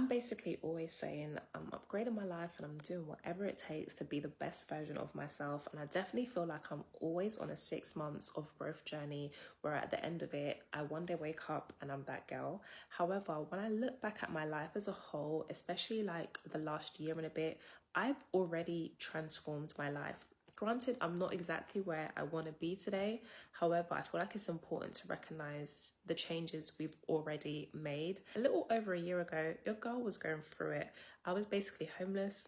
basically always saying I'm upgrading my life and I'm doing whatever it takes to be the best version of myself. And I definitely feel like I'm always on a 6 months of growth journey where at the end of it, I one day wake up and I'm that girl. However, when I look back at my life as a whole, especially like the last year and a bit, I've already transformed my life. Granted, I'm not exactly where I want to be today. However, I feel like it's important to recognize the changes we've already made. A little over a year ago, your girl was going through it. I was basically homeless.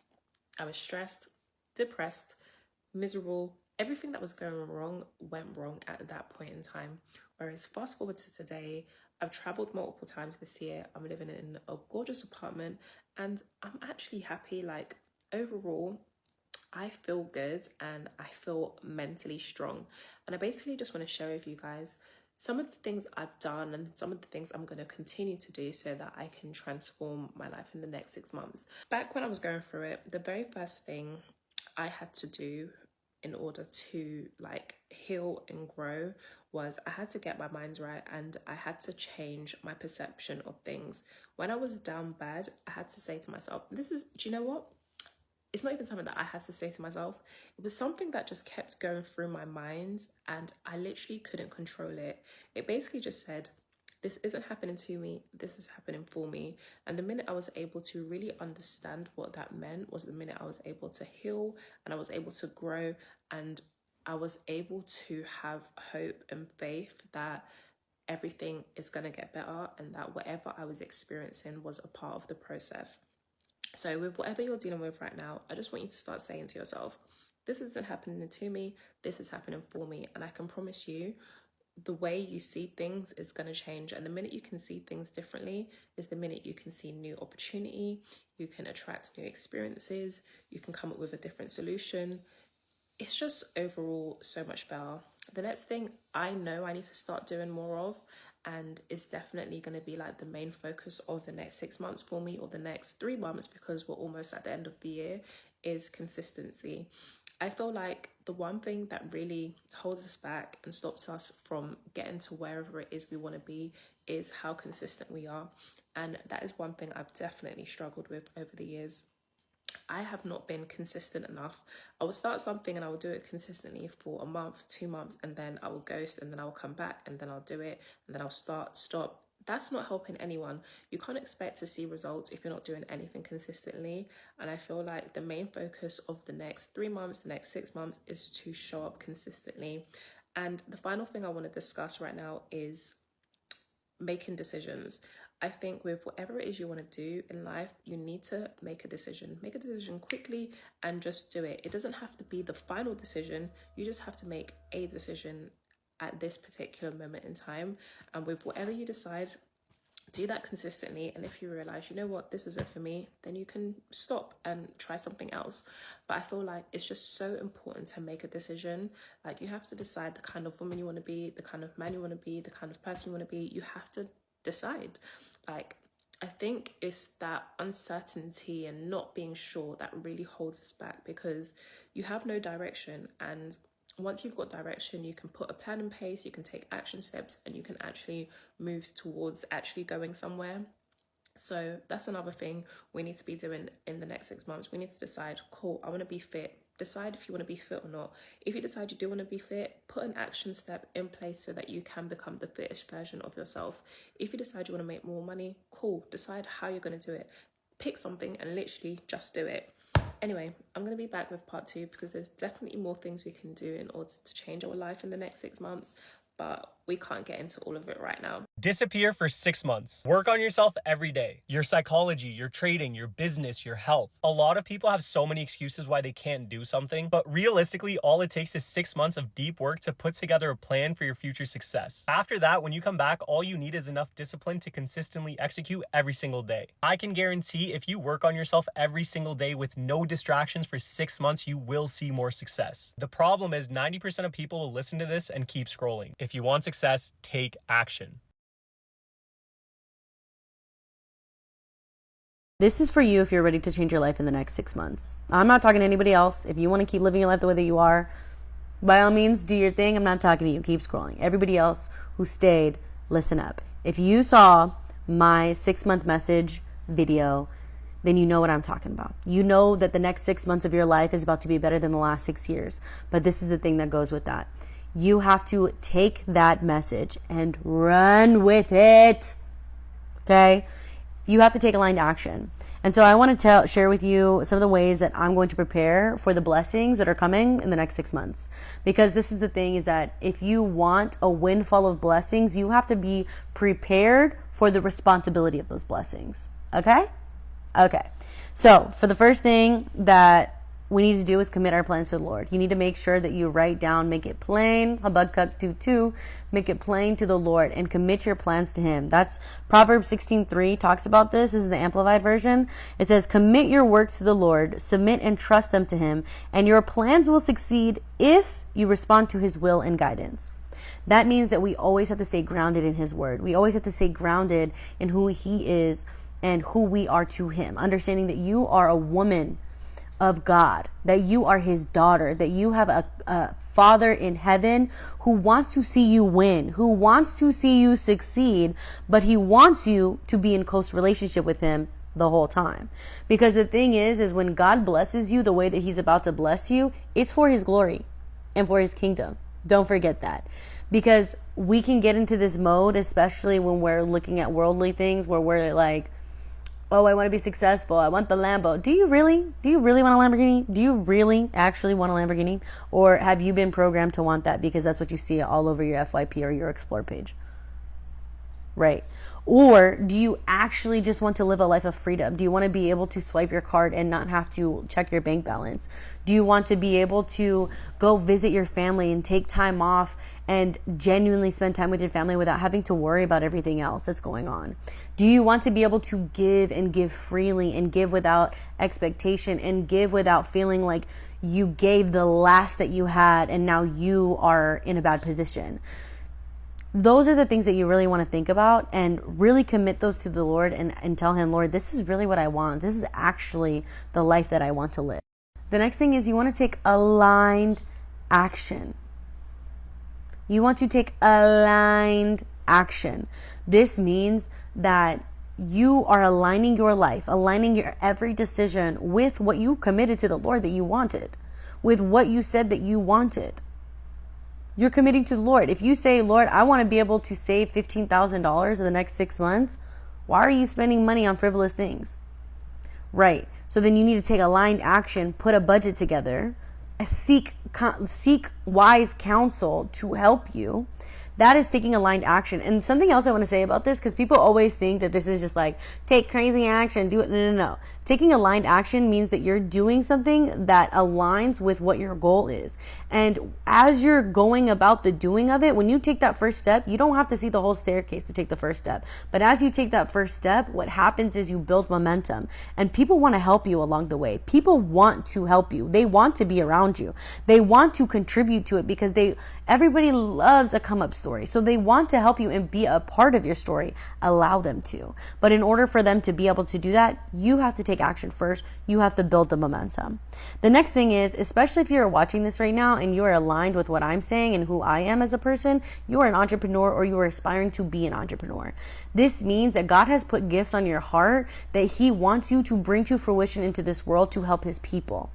I was stressed, depressed, miserable. Everything that was going wrong went wrong at that point in time. Whereas fast forward to today, I've traveled multiple times this year. I'm living in a gorgeous apartment and I'm actually happy. Like overall, I feel good and I feel mentally strong. And I basically just want to share with you guys some of the things I've done and some of the things I'm going to continue to do so that I can transform my life in the next 6 months. Back when I was going through it, the very first thing I had to do in order to like heal and grow was I had to get my mind right and I had to change my perception of things. When I was down bad, I had to say to myself, do you know what? It's not even something that I had to say to myself. It was something that just kept going through my mind and I literally couldn't control it. It basically just said, this isn't happening to me, this is happening for me. And the minute I was able to really understand what that meant was the minute I was able to heal and I was able to grow and I was able to have hope and faith that everything is going to get better and that whatever I was experiencing was a part of the process. So with whatever you're dealing with right now, I just want you to start saying to yourself, this isn't happening to me, this is happening for me. And I can promise you, the way you see things is going to change. And the minute you can see things differently is the minute you can see new opportunity, you can attract new experiences, you can come up with a different solution. It's just overall so much better. The next thing I know I need to start doing more of, and it's definitely going to be like the main focus of the next 6 months for me, or the next 3 months, because we're almost at the end of the year, is consistency. I feel like the one thing that really holds us back and stops us from getting to wherever it is we want to be is how consistent we are. And that is one thing I've definitely struggled with over the years. I have not been consistent enough. I will start something and I will do it consistently for a month, 2 months, and then I will ghost and then I will come back and then I'll do it and then I'll stop. That's not helping anyone. You can't expect to see results if you're not doing anything consistently. And I feel like the main focus of the next 3 months, the next 6 months is to show up consistently. And the final thing I want to discuss right now is making decisions. I think with whatever it is you want to do in life, you need to make a decision. Make a decision quickly and just do it. It doesn't have to be the final decision. You just have to make a decision at this particular moment in time. And with whatever you decide, do that consistently. And if you realize, you know what, this isn't for me, then you can stop and try something else. But I feel like it's just so important to make a decision. Like you have to decide the kind of woman you want to be, the kind of man you want to be, the kind of person you want to be. You have to decide. Like I think it's that uncertainty and not being sure that really holds us back, because you have no direction, and once you've got direction, you can put a plan in place, you can take action steps, and you can actually move towards actually going somewhere. So that's another thing we need to be doing in the next 6 months. We need to decide, cool, I want to be fit. Decide if you want to be fit or not. If you decide you do want to be fit, put an action step in place so that you can become the fittest version of yourself. If you decide you want to make more money, cool, decide how you're going to do it. Pick something and literally just do it. Anyway, I'm going to be back with part 2 because there's definitely more things we can do in order to change our life in the next 6 months. But we can't get into all of it right now. Disappear for 6 months. Work on yourself every day. Your psychology, your trading, your business, your health. A lot of people have so many excuses why they can't do something, but realistically, all it takes is 6 months of deep work to put together a plan for your future success. After that, when you come back, all you need is enough discipline to consistently execute every single day. I can guarantee if you work on yourself every single day with no distractions for 6 months, you will see more success. The problem is 90% of people will listen to this and keep scrolling. If you want success, take action. This is for you if you're ready to change your life in the next 6 months. I'm not talking to anybody else. If you want to keep living your life the way that you are, by all means, do your thing. I'm not talking to you. Keep scrolling. Everybody else who stayed, listen up. If you saw my 6-month message video, then you know what I'm talking about. You know that the next 6 months of your life is about to be better than the last 6 years. But this is the thing that goes with that. You have to take that message and run with it. Okay? You have to take aligned action. And so I want to share with you some of the ways that I'm going to prepare for the blessings that are coming in the next 6 months. Because this is the thing, is that if you want a windfall of blessings, you have to be prepared for the responsibility of those blessings. Okay? Okay. So for the first thing that we need to do is commit our plans to the Lord. You need to make sure that you write down, make it plain, Habakkuk 2:2, make it plain to the Lord and commit your plans to him. That's Proverbs 16:3 talks about this. This is the Amplified version. It says, commit your works to the Lord, submit and trust them to him, and your plans will succeed if you respond to his will and guidance. That means that we always have to stay grounded in his word. We always have to stay grounded in who he is and who we are to him. Understanding that you are a woman of God, that you are his daughter, that you have a Father in heaven who wants to see you win, who wants to see you succeed, but he wants you to be in close relationship with him the whole time. Because the thing is when God blesses you the way that he's about to bless you, it's for his glory and for his kingdom. Don't forget that. Because we can get into this mode, especially when we're looking at worldly things, where we're like, oh, I want to be successful. I want the Lambo. Do you really? Do you really want a Lamborghini? Do you really actually want a Lamborghini? Or have you been programmed to want that because that's what you see all over your FYP or your Explore page? Right. Or do you actually just want to live a life of freedom? Do you want to be able to swipe your card and not have to check your bank balance? Do you want to be able to go visit your family and take time off and genuinely spend time with your family without having to worry about everything else that's going on? Do you want to be able to give and give freely and give without expectation and give without feeling like you gave the last that you had and now you are in a bad position? Those are the things that you really want to think about and really commit those to the Lord and tell him, Lord, this is really what I want. This is actually the life that I want to live. The next thing is you want to take aligned action. You want to take aligned action. This means that you are aligning your life, aligning your every decision with what you committed to the Lord that you wanted, with what you said that you wanted. You're committing to the Lord. If you say, Lord, I want to be able to save $15,000 in the next 6 months, why are you spending money on frivolous things? Right. So then you need to take aligned action, put a budget together, seek wise counsel to help you. That is taking aligned action. And something else I want to say about this, because people always think that this is just like, take crazy action, do it. No. Taking aligned action means that you're doing something that aligns with what your goal is. And as you're going about the doing of it, when you take that first step, you don't have to see the whole staircase to take the first step. But as you take that first step, what happens is you build momentum. And people want to help you along the way. People want to help you. They want to be around you. They want to contribute to it because everybody loves a come up story. So they want to help you and be a part of your story. Allow them to. But in order for them to be able to do that, you have to take action first. You have to build the momentum. The next thing is, especially if you're watching this right now and you are aligned with what I'm saying and who I am as a person, you are an entrepreneur or you are aspiring to be an entrepreneur. This means that God has put gifts on your heart that he wants you to bring to fruition into this world to help his people.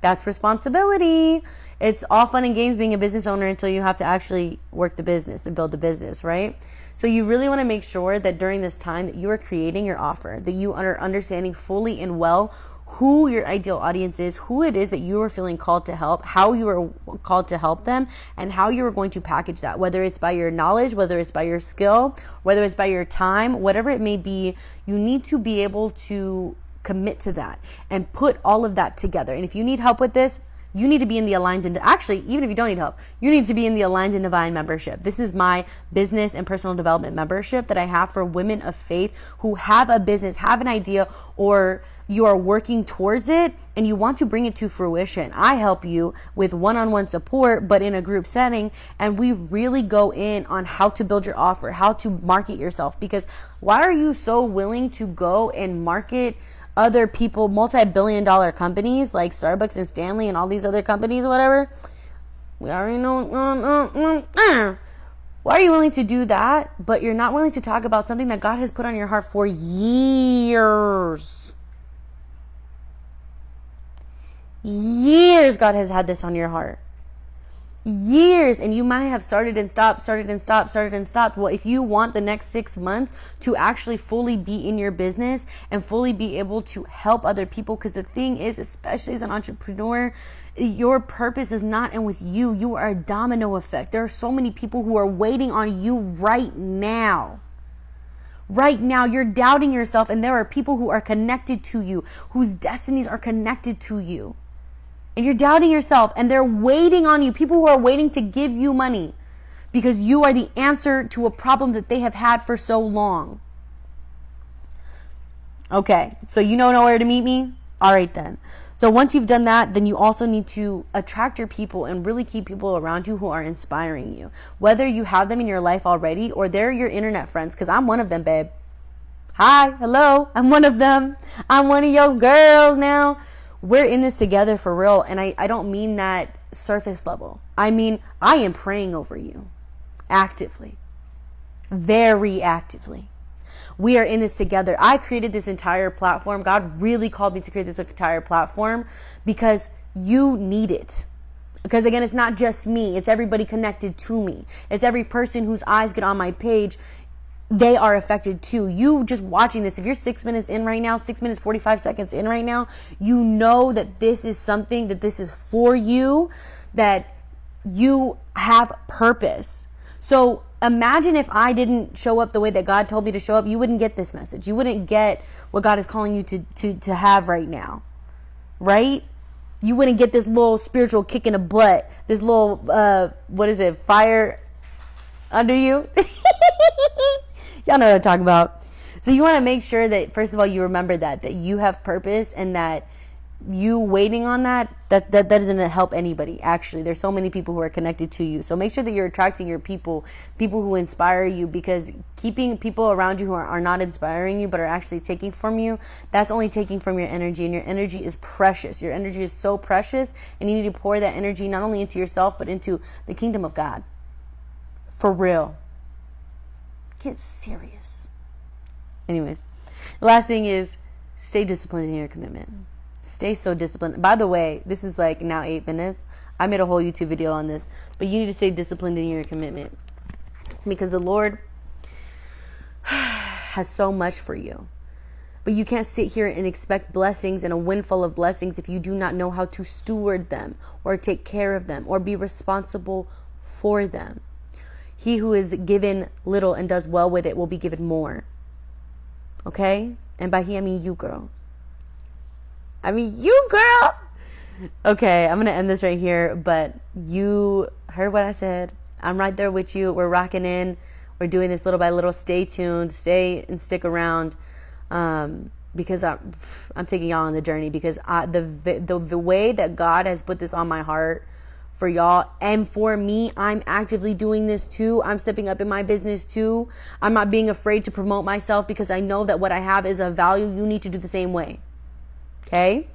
That's responsibility. It's all fun and games being a business owner until you have to actually work the business and build the business, right? So you really want to make sure that during this time that you are creating your offer, that you are understanding fully and well who your ideal audience is, who it is that you are feeling called to help, how you are called to help them, and how you are going to package that, whether it's by your knowledge, whether it's by your skill, whether it's by your time, whatever it may be. You need to be able to commit to that and put all of that together. And if you need help with this, you need to be in the Aligned and actually, even if you don't need help, you need to be in the Aligned and Divine membership. This is my business and personal development membership that I have for women of faith who have a business, have an idea, or you are working towards it and you want to bring it to fruition. I help you with one-on-one support, but in a group setting. And we really go in on how to build your offer, how to market yourself. Because why are you so willing to go and market other people, multi-billion-dollar companies like Starbucks and Stanley and all these other companies or whatever? We already know. Why are you willing to do that, but you're not willing to talk about something that God has put on your heart for years? Years God has had this on your heart. Years, and you might have started and stopped. Well, if you want the next 6 months to actually fully be in your business and fully be able to help other people, because the thing is, especially as an entrepreneur, your purpose is not in with you. You are a domino effect. There are so many people who are waiting on you right now. Right now, you're doubting yourself, and there are people who are connected to you, whose destinies are connected to you. And you're doubting yourself, and they're waiting on you. People who are waiting to give you money because you are the answer to a problem that they have had for so long. Okay, so you know where to meet me? All right then. So once you've done that, then you also need to attract your people and really keep people around you who are inspiring you. Whether you have them in your life already or they're your internet friends, because I'm one of them, babe. Hi, hello, I'm one of them. I'm one of your girls now. We're in this together for real. And I don't mean that surface level. I mean, I am praying over you actively, very actively. We are in this together. I created this entire platform. God really called me to create this entire platform because you need it. Because again, it's not just me. It's everybody connected to me. It's every person whose eyes get on my page. They are affected too. You just watching this, if you're 6 minutes in right now, 6 minutes, 45 seconds in right now, you know that this is something, that this is for you, that you have purpose. So imagine if I didn't show up the way that God told me to show up, you wouldn't get this message. You wouldn't get what God is calling you to have right now, right? You wouldn't get this little spiritual kick in the butt, this little, fire under you. Y'all know what I'm talking about. So you want to make sure that, first of all, you remember that you have purpose, and that you waiting on that doesn't help anybody. Actually, there's so many people who are connected to you. So make sure that you're attracting your people who inspire you, because keeping people around you who are not inspiring you but are actually taking from you, that's only taking from your energy, and your energy is precious. Your energy is so precious, and you need to pour that energy not only into yourself but into the kingdom of God. For real. Get serious. Anyways, the last thing is stay disciplined in your commitment. Stay so disciplined. By the way, this is like now 8 minutes. I made a whole YouTube video on this, but you need to stay disciplined in your commitment, because the Lord has so much for you. But you can't sit here and expect blessings and a windfall of blessings if you do not know how to steward them or take care of them or be responsible for them. He who is given little and does well with it will be given more. Okay? And by he, I mean you, girl. Okay, I'm going to end this right here, but you heard what I said. I'm right there with you. We're rocking in. We're doing this little by little. Stay tuned. Stay and stick around, because I'm taking y'all on the journey, because the way that God has put this on my heart for y'all and for me, I'm actively doing this too. I'm stepping up in my business too. I'm not being afraid to promote myself, because I know that what I have is of value. You need to do the same way. Okay?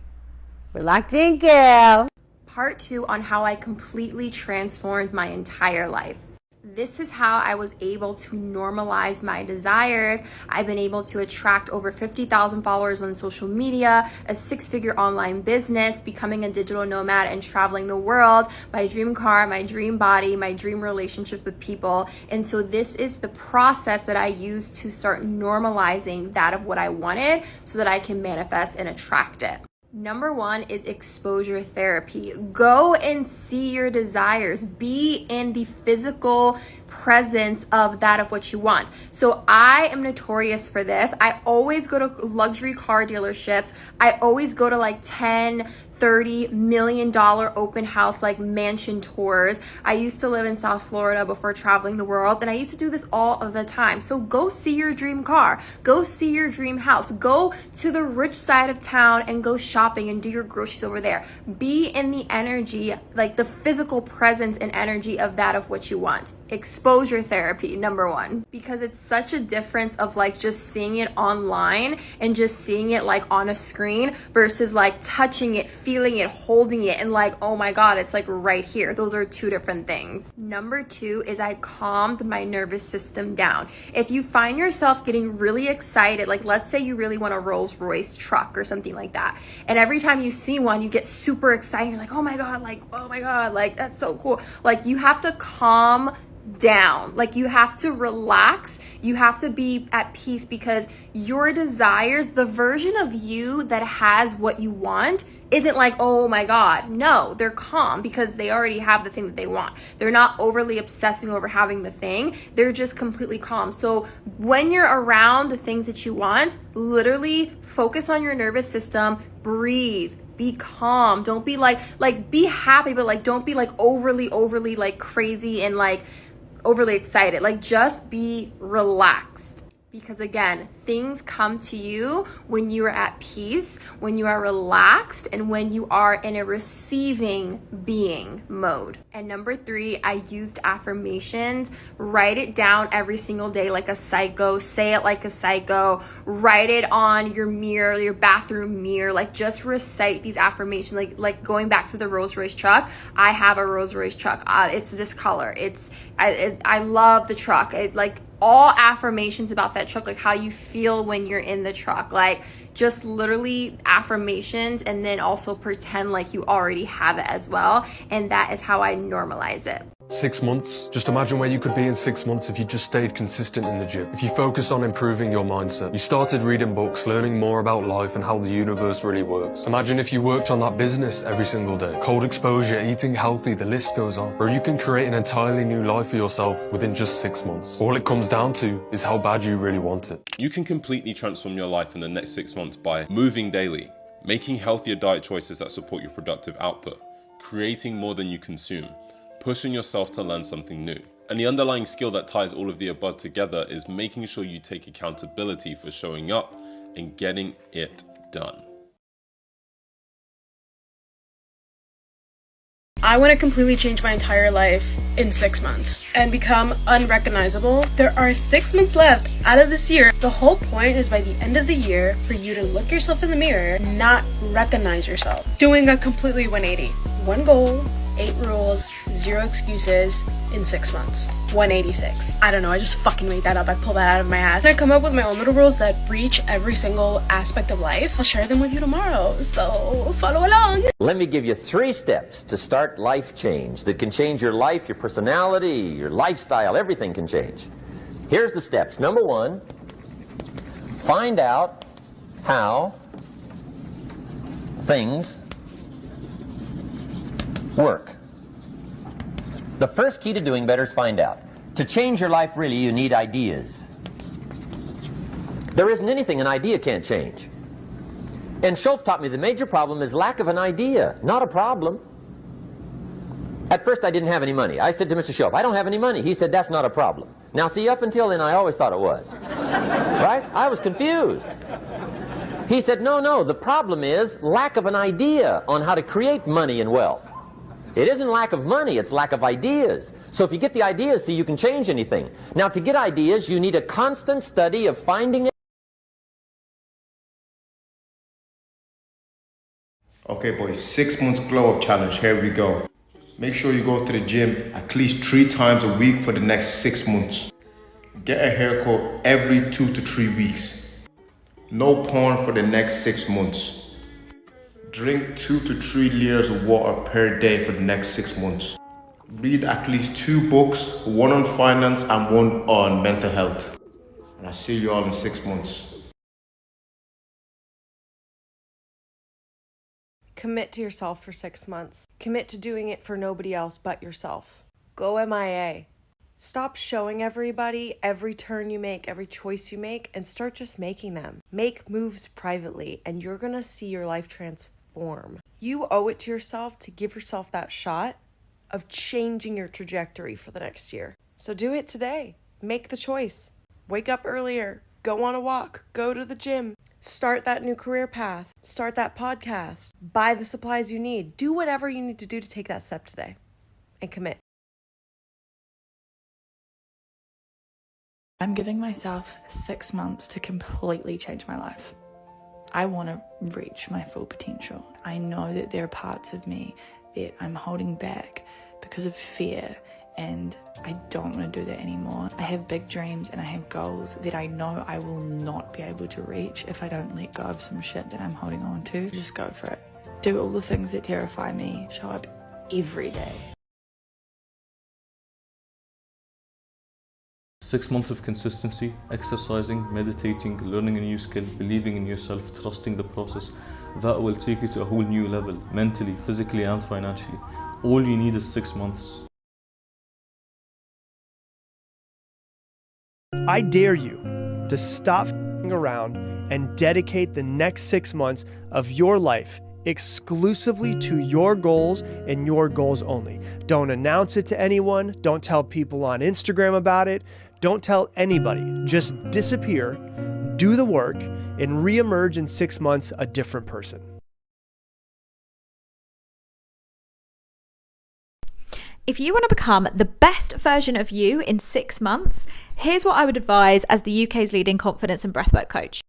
We're locked in, girl. Part 2 on how I completely transformed my entire life. This is how I was able to normalize my desires. I've been able to attract over 50,000 followers on social media, a 6-figure online business, becoming a digital nomad and traveling the world, my dream car, my dream body, my dream relationships with people. And so this is the process that I use to start normalizing that of what I wanted so that I can manifest and attract it. Number 1 is exposure therapy. Go and see your desires. Be in the physical presence of that of what you want. So I am notorious for this. I always go to luxury car dealerships. I always go to like 10, $30 million open house, like mansion tours. I used to live in South Florida before traveling the world, and I used to do this all of the time. So go see your dream car, go see your dream house, go to the rich side of town and go shopping and do your groceries over there. Be in the energy, like the physical presence and energy of that of what you want. exposure therapy, number one, because it's such a difference of like just seeing it online and just seeing it like on a screen versus like touching it, feeling it, holding it, and like, oh my God, it's like right here. Those are two different things. Number two is I calmed my nervous system down. If you find yourself getting really excited, like let's say you really want a Rolls Royce truck or something like that, and every time you see one, you get super excited, like, oh my God, like that's so cool. Like you have to calm down. Like you have to relax. You have to be at peace, because your desires, the version of you that has what you want, isn't like, oh my God. No, they're calm because they already have the thing that they want. They're not overly obsessing over having the thing. They're just completely calm. So when you're around the things that you want, literally focus on your nervous system, breathe, be calm. Don't be like be happy, but like don't be like overly like crazy and like overly excited. Like just be relaxed. Because again, things come to you when you are at peace, when you are relaxed, and when you are in a receiving being mode. And number three, I used affirmations. Write it down every single day like a psycho. Say it like a psycho. Write it on your mirror, your bathroom mirror. Like just recite these affirmations. Like going back to the Rolls Royce truck. I have a Rolls Royce truck. It's this color. I love the truck. All affirmations about that truck, like how you feel when you're in the truck, like just literally affirmations, and then also pretend like you already have it as well. And that is how I normalize it. 6 months. Just imagine where you could be in 6 months if you just stayed consistent in the gym. If you focused on improving your mindset, you started reading books, learning more about life and how the universe really works. Imagine if you worked on that business every single day. Cold exposure, eating healthy, the list goes on. Or you can create an entirely new life for yourself within just 6 months. All it comes down to is how bad you really want it. You can completely transform your life in the next 6 months by moving daily, making healthier diet choices that support your productive output, creating more than you consume, pushing yourself to learn something new. And the underlying skill that ties all of the above together is making sure you take accountability for showing up and getting it done. I want to completely change my entire life in 6 months and become unrecognizable. There are 6 months left out of this year. The whole point is by the end of the year for you to look yourself in the mirror, not recognize yourself. Doing a completely 180. One goal, 8 rules, 0 excuses in 6 months. 186. I don't know, I just fucking made that up. I pulled that out of my ass. And I come up with my own little rules that breach every single aspect of life. I'll share them with you tomorrow, so follow along. Let me give you 3 steps to start life change that can change your life, your personality, your lifestyle, everything can change. Here's the steps. Number 1, find out how things work. The first key to doing better is find out. To change your life, really, you need ideas. There isn't anything an idea can't change. And Schoaf taught me the major problem is lack of an idea, not a problem. At first I didn't have any money. I said to Mr. Schoaf, I don't have any money. He said, that's not a problem. Now see, up until then I always thought it was. Right? I was confused. He said, no, the problem is lack of an idea on how to create money and wealth. It isn't lack of money, it's lack of ideas. So if you get the ideas, see, you can change anything. Now, to get ideas, you need a constant study of finding it. Okay, boys, 6 months glow up challenge. Here we go. Make sure you go to the gym at least 3 times a week for the next 6 months. Get a haircut every 2 to 3 weeks. No porn for the next 6 months. Drink 2 to 3 liters of water per day for the next 6 months. Read at least 2 books, 1 on finance and 1 on mental health. And I'll see you all in 6 months. Commit to yourself for 6 months. Commit to doing it for nobody else but yourself. Go MIA. Stop showing everybody every turn you make, every choice you make, and start just making them. Make moves privately, and you're gonna see your life transform. You owe it to yourself to give yourself that shot of changing your trajectory for the next year. So do it today. Make the choice. Wake up earlier. Go on a walk. Go to the gym. Start that new career path. Start that podcast. Buy the supplies you need. Do whatever you need to do to take that step today and commit. I'm giving myself 6 months to completely change my life. I want to reach my full potential. I know that there are parts of me that I'm holding back because of fear, and I don't want to do that anymore. I have big dreams and I have goals that I know I will not be able to reach if I don't let go of some shit that I'm holding on to. Just go for it. Do all the things that terrify me. Show up every day. 6 months of consistency, exercising, meditating, learning a new skill, believing in yourself, trusting the process. That will take you to a whole new level, mentally, physically and financially. All you need is 6 months. I dare you to stop f***ing around and dedicate the next 6 months of your life exclusively to your goals and your goals only. Don't announce it to anyone. Don't tell people on Instagram about it. Don't tell anybody. Just disappear, do the work, and reemerge in 6 months a different person. If you want to become the best version of you in 6 months, here's what I would advise as the UK's leading confidence and breathwork coach.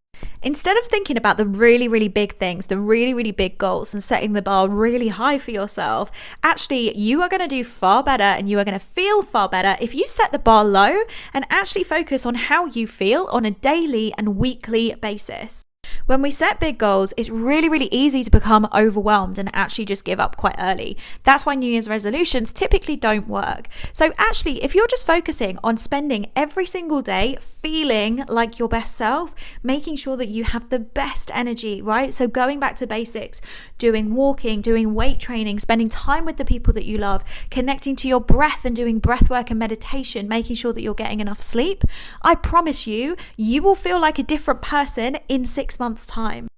Instead of thinking about the really, really big things, the really, really big goals and setting the bar really high for yourself, actually you are going to do far better and you are going to feel far better if you set the bar low and actually focus on how you feel on a daily and weekly basis. When we set big goals, it's really, really easy to become overwhelmed and actually just give up quite early. That's why New Year's resolutions typically don't work. So actually, if you're just focusing on spending every single day feeling like your best self, making sure that you have the best energy, right? So going back to basics, doing walking, doing weight training, spending time with the people that you love, connecting to your breath and doing breath work and meditation, making sure that you're getting enough sleep, I promise you, you will feel like a different person in 6 months' time.